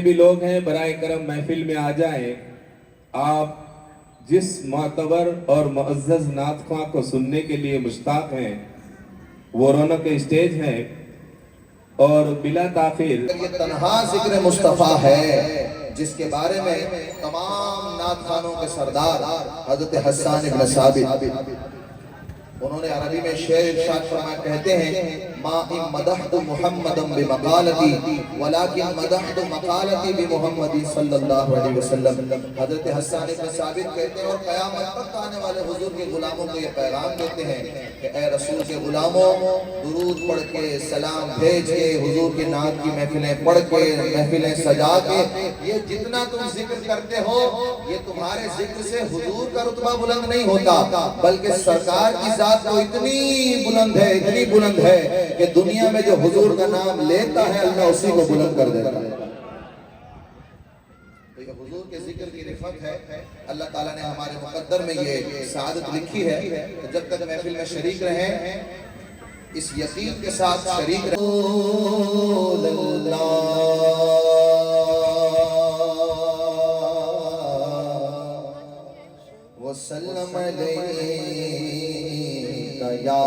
بھی لوگ ہیں برائے کرم محفل میں آ جائیں. آپ جس معتبر اور معزز نعت خواں کو سننے کے لیے مشتاق ہیں وہ رونق اسٹیج ہے اور بلا تاخیر یہ تنہا ذکر مصطفیٰ ہے جس کے بارے میں تمام نعت خوانوں کے سردار حضرت حسان ابن ثابت انہوں نے عربی میں شعر ارشاد فرمایا کہتے ہیں ما ان مدحت محمدا بمقالتی ولیکن مدحت مقالتی بمحمد صلی اللہ علیہ وسلم. حضرت حسان ابن ثابت کہتے ہیں اور قیامت تک آنے والے حضور کے غلاموں کو یہ پیغام دیتے ہیں کہ اے رسول کے غلاموں درود پڑھ کے سلام بھیج کے حضور کی نعت کی محفلیں پڑھ کے محفلیں سجا کے یہ جتنا تم ذکر کرتے ہو یہ تمہارے ذکر سے حضور کا رتبہ بلند نہیں ہوتا بلکہ سرکار کی ذات تو اتنی بلند ہے کہ دنیا میں جو حضور کا نام لیتا ہے اللہ اسی کو بلند کر دیتا ہے. تو یہ حضور کے ذکر کی رفعت ہے. اللہ تعالیٰ نے ہمارے مقدر میں یہ سعادت لکھی ہے کہ جب تک محفل میں شریک رہیں اس یقین کے ساتھ شریک رہیں وسلم علیکہ یا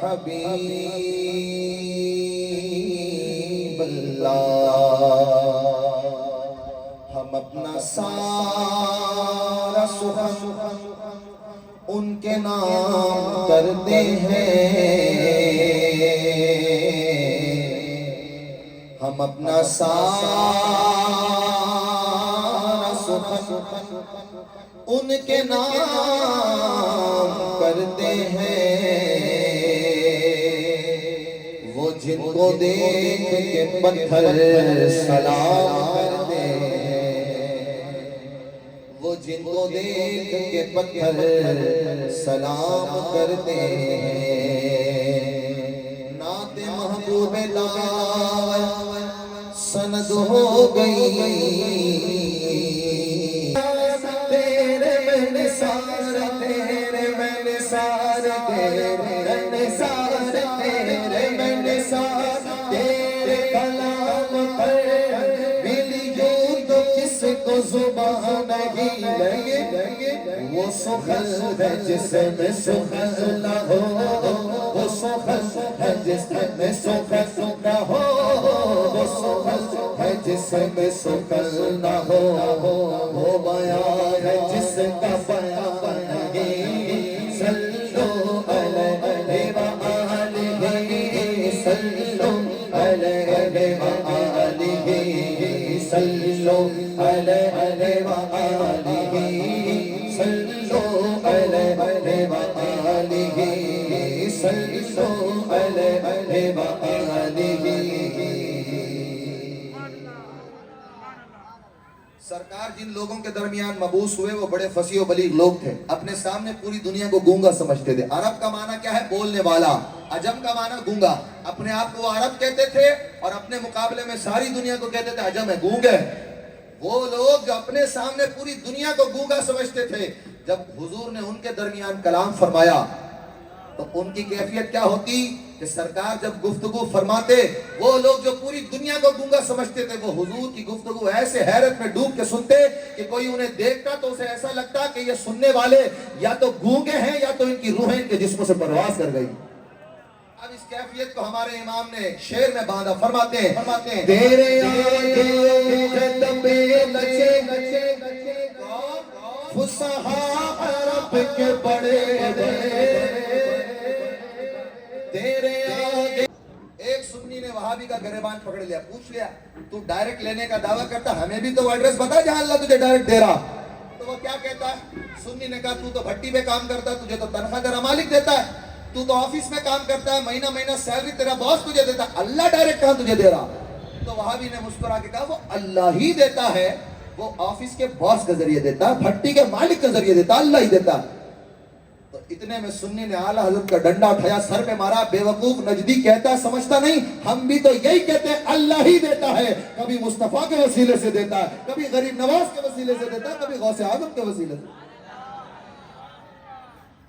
حبیب اللہ. ہم اپنا سارا سخن ان کے نام کرتے ہیں. ہم اپنا سارا سخن ان کے نام کرتے ہیں. وہ جن کو دیکھ کے پتھر سلام کرتے ہیں. وہ جن کو دیکھ کے پتھر سلام کرتے ہیں. نعت محبوب دار سند ہو گئی زبان نہیں لگے وہ سخن ہے جس میں سخن نہ ہو. وہ سخن ہے جس میں سخن نہ ہو. وہ سخن ہے جس میں سخن نہ ہو. وہ بیان ہے جس کا بیان نہیں. صلو علیہ وآلہ صلو علیہ وآلہ صلو علیہ وآلہ صلو علیہ وآلہ صلو علیہ وآلہ. سرکار جن لوگوں کے درمیان مبعوث ہوئے وہ بڑے فصیح و بلیغ لوگ تھے. اپنے سامنے پوری دنیا کو گونگا سمجھتے تھے. عرب کا معنی کیا ہے؟ بولنے والا. عجم کا معنی گونگا. اپنے آپ کو وہ عرب کہتے تھے اور اپنے مقابلے میں ساری دنیا کو کہتے تھے عجم ہے، گونگے. وہ لوگ جو اپنے سامنے پوری دنیا کو گونگا سمجھتے تھے جب حضور نے ان کے درمیان کلام فرمایا تو ان کی کیفیت کیا ہوتی کہ سرکار جب گفتگو فرماتے وہ لوگ جو پوری دنیا کو گونگا سمجھتے تھے وہ حضور کی گفتگو ایسے حیرت میں ڈوب کے سنتے کہ کوئی انہیں دیکھتا تو اسے ایسا لگتا کہ یہ سننے والے یا تو گونگے ہیں یا تو ان کی روحیں ان کے جسموں سے پرواز کر گئی. اب اس کیفیت کو ہمارے امام نے شعر میں باندھا. فرماتے ہیں تیرے آگے دبے نچے فصحاء عرب کے بڑے تیرے آگے. ایک سنی نے وہابی کا گریبان پکڑ لیا، پوچھ لیا تو ڈائریکٹ لینے کا دعویٰ کرتا ہمیں بھی تو وہ ایڈریس بتا جہاں اللہ تجھے ڈائریکٹ دے رہا. تو وہ کیا کہتا ہے؟ سنی نے کہا تو بھٹی پہ کام کرتا ہے، تجھے تو تنخواہ تیرا مالک دیتا ہے. تو آفس میں کام کرتا ہے، مہینہ مہینہ سیلری تیرا باس تجھے دیتا ہے، اللہ ڈائریکٹ کہاں تجھے دے رہا؟ تو وہابی نے مسکرا کے کہا وہ اللہ ہی دیتا ہے. وہ آفس کے باس کے ذریعے دیتا ہے، بھٹی کے مالک کے ذریعے دیتا ہے، اللہ ہی دیتا ہے. تو اتنے میں سنی نے اعلیٰ حضرت کا ڈنڈا اٹھایا، سر پہ مارا. بے وقوف نجدی کہتا ہے سمجھتا نہیں، ہم بھی تو یہی کہتے ہیں اللہ ہی دیتا ہے. کبھی مصطفیٰ کے وسیلے سے دیتا ہے، کبھی غریب نواز کے وسیلے سے دیتا ہے، کبھی غوث اعظم کے وسیلے سے.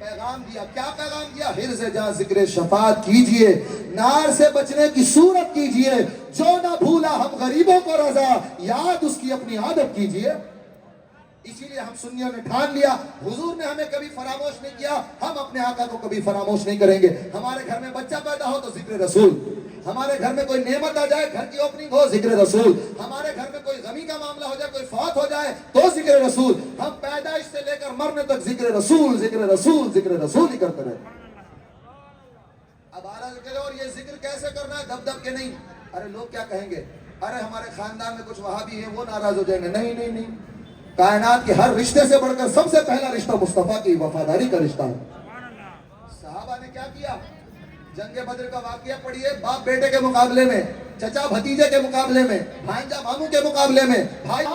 پیغام دیا. کیا پیغام دیا؟ حرز جہاں ذکر شفاعت کیجئے, نار سے بچنے کی صورت کیجئے, جو نہ بھولا ہم غریبوں کو رضا, یاد اس کی اپنی عادت کیجئے. اسی لیے ہم سنیوں نے ٹھان لیا, حضور نے ہمیں کبھی فراموش نہیں کیا, ہم اپنے آقا کو کبھی فراموش نہیں کریں گے. ہمارے گھر میں بچہ پیدا ہو تو ذکر رسول, ہمارے گھر میں کوئی نعمت آ جائے, گھر کی اوپننگ ہو, ذکر رسول, ہمارے گھر میں کوئی غمی کا معاملہ ہو جائے, کوئی فوت ہو جائے تو ذکر رسول. ہم پیدائش سے لے کر مرنے تک ذکر رسول, ذکر رسول, ذکر رسول ہی کرتے رہے. اب آرہ کرے, اور یہ ذکر کیسے کرنا ہے؟ دب دب کے نہیں. ارے لوگ کیا کہیں گے, ارے ہمارے خاندان میں کچھ وہابی ہیں وہ ناراض ہو جائیں گے. نہیں نہیں نہیں, کائنات کے ہر رشتے سے بڑھ کر سب سے پہلا رشتہ مصطفیٰ کی وفاداری کا رشتہ ہے. صحابہ نے کیا کیا؟ جنگ بدر کا واقعہ پڑھیے, باپ بیٹے کے مقابلے میں, چچا بھتیجے کے مقابلے میں, بھانجا ماموں کے مقابلے میں, بھائی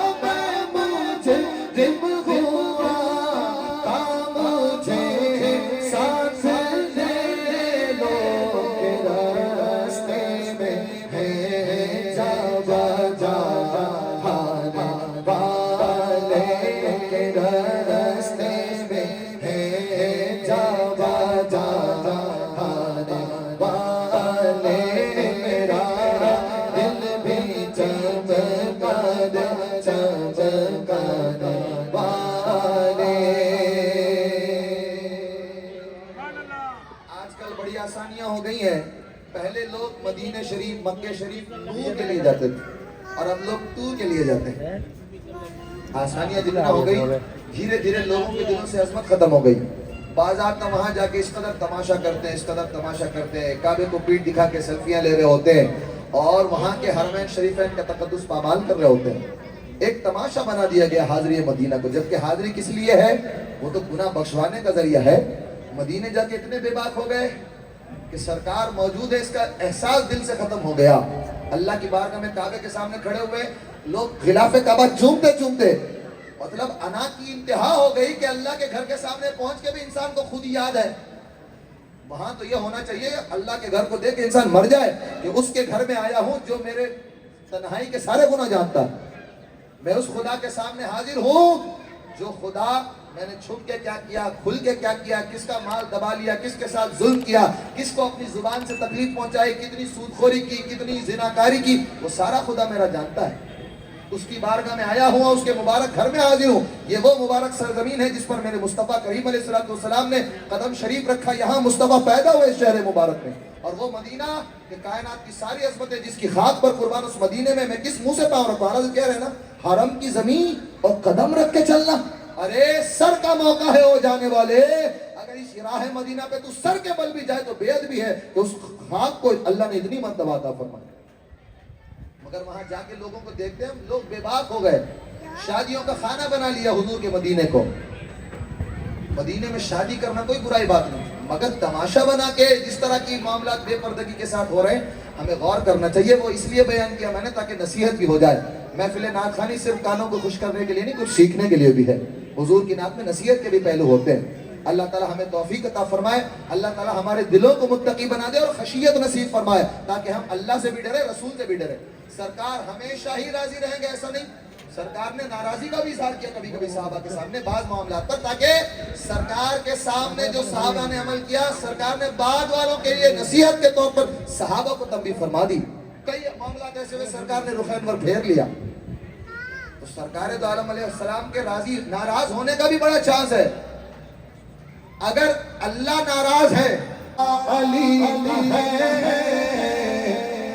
ہو گئی ہیں. پہلے لوگ مدینہ شریف, مکہ شریف نور کے لیے جاتے تھے, اور ہم لوگ ٹور کے لیے جاتے ہیں. آسانیاں جتنا ہو گئی, دھیرے دھیرے لوگوں کے دلوں سے عظمت ختم ہو گئی. بعض آتا وہاں جا کے اس قدر تماشا کرتے ہیں, اس قدر تماشا کرتے ہیں, کعبے کو پیٹ دکھا کے سیلفیاں لے رہے ہوتے ہیں, اور وہاں کے حرمین شریفین کا تقدس پامال کر رہے ہوتے ہیں. ایک تماشا بنا دیا گیا حاضری مدینہ کو, جبکہ حاضری کس لیے ہے؟ وہ تو گناہ بخشوانے کا ذریعہ ہے. مدینہ جا کے اتنے بے باک ہو گئے کہ سرکار موجود ہے اس کا احساس دل سے ختم ہو گیا. اللہ کی بارگاہ میں کعبے کے سامنے کھڑے ہوئے لوگ غلاف کعبہ چومتے چومتے, مطلب انا کی انتہا ہو گئی کہ اللہ کے گھر کے سامنے پہنچ کے بھی انسان کو خود یاد ہے. وہاں تو یہ ہونا چاہیے اللہ کے گھر کو دیکھ کے انسان مر جائے کہ اس کے گھر میں آیا ہوں جو میرے تنہائی کے سارے گناہ جانتا ہے. میں اس خدا کے سامنے حاضر ہوں جو خدا میں نے چھپ کے کیا کیا, کھل کے کیا کیا, کس کا مال دبا لیا, کس کے ساتھ ظلم کیا, کس کو اپنی زبان سے تکلیف پہنچائی, کتنی سودخوری کی, کتنی زناکاری کی, وہ سارا خدا میرا جانتا ہے. اس کی بارگاہ میں آیا ہوں, اس کے مبارک گھر میں حاضر ہوں. یہ وہ مبارک سرزمین ہے جس پر میرے مصطفیٰ کریم علیہ السلام نے قدم شریف رکھا. یہاں مصطفیٰ پیدا ہوئے اس شہر مبارک میں, اور وہ مدینہ کہ کائنات کی ساری عظمت ہے جس کی خاک پر قربان, اس مدینے میں کس منہ سے پاؤں رکھوں؟ حضرت کہہ رہے ہیں نا, حرم کی زمین اور قدم رکھ کے چلنا. ارے سر کا موقع ہے وہ جانے والے, اگر اس راہ مدینہ پہ تو سر کے بل بھی جائے تو بے ادبی ہے کہ اس خاک کو اللہ نے اتنی مرتبہ عطا فرمائی. مگر وہاں جا کے لوگوں کو دیکھتے ہیں, لوگ بے باک ہو گئے. شادیوں کا خانہ بنا لیا حضور کے مدینے کو. مدینے میں شادی کرنا کوئی برائی بات نہیں, مگر تماشا بنا کے جس طرح کی معاملات بے پردگی کے ساتھ ہو رہے ہیں, ہمیں غور کرنا چاہیے. وہ اس لیے بیان کیا میں نے تاکہ نصیحت بھی ہو جائے. محفل نعت خوانی صرف کانوں کو خوش کرنے کے لیے نہیں, کچھ سیکھنے کے لیے بھی ہے. حضور کی نعت میں نصیحت کے بھی پہلو ہوتے ہیں. اللہ تعالی ہمیں توفیق عطا فرمائے, اللہ تعالی ہمارے دلوں کو متقی بنا دے اور خشیت نصیب فرمائے, تاکہ ہم اللہ سے بھی ڈرے, رسول سے بھی ڈرے. سرکار ہمیشہ ہی راضی رہیں گے ایسا نہیں. سرکار نے ناراضی کا بھی اظہار کیا کبھی کبھی صحابہ کے سامنے بعض معاملات پر, تاکہ سرکار کے سامنے جو صحابہ نے عمل کیا, سرکار نے بعد والوں کے لیے نصیحت کے طور پر صحابہ کو تنبیہ فرما دی. کئی معاملات ایسے ہوئے سرکار نے رخ انور پھیر لیا. تو سرکار دو عالم علیہ السلام کے راضی ناراض ہونے کا بھی بڑا چانس ہے. اگر اللہ ناراض ہے, علی ہے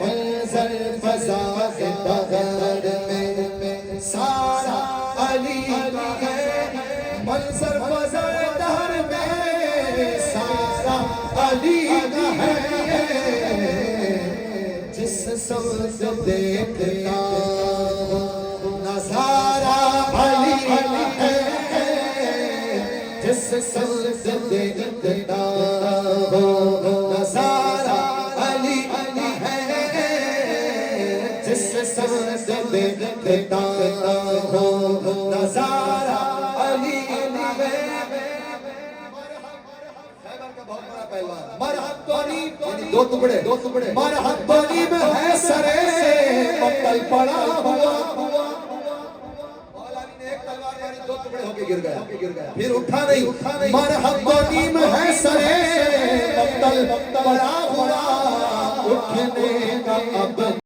منظر فضا کے بغیر میں, سارا علی ہے منظر فضا دہر میں, سارا علی ہے جس سمت دیکھتا نظارہ علی ہے, جس سمت دیکھتا نظارہ علی ہے, جس سمت دیکھتا نظارہ علی ہے. مرحب توری دو ٹکڑے, مرحب توری میں ہے سرے مقتل پڑا ہوا. مولا علی نے ایک تلوار ماری, دو ٹکڑے ہو گئے. گیا پھر اٹھا نہیں مرحب و نیم ہے سرے مقتل پڑا ہوا اٹھنے کا اب